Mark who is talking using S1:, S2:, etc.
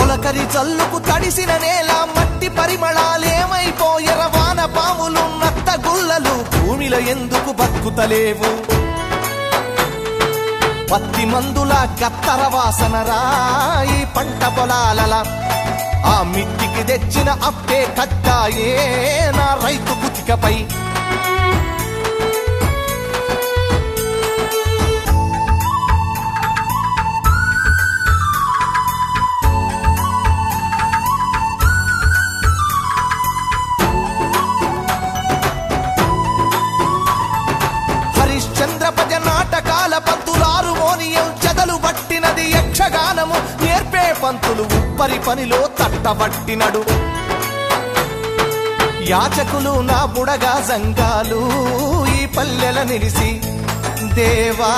S1: తొలకరి జల్లుకు తడిసిన నేల మట్టి పరిమళాలేమైపోయెర వాన పాములు నత్త గుల్లలు భూమిలో ఎందుకు బతుకుతలేవు పత్తి మందుల కత్తర వాసన రాయి పంట పొలాలల ఆ మిట్టికి తెచ్చిన అప్పే కట్టాయే నా రైతు కుతికపై హరిశ్చంద్రపజ నాటకాల పంతులారు మోనియం చెదలు పట్టినది యక్షగానము నేర్పే పంతులు ఉప్పరి పనిలో తట్టబట్టినడు యాచకులు నా బుడగా సంఘాలు ఈ పల్లెల నిలిసి దేవా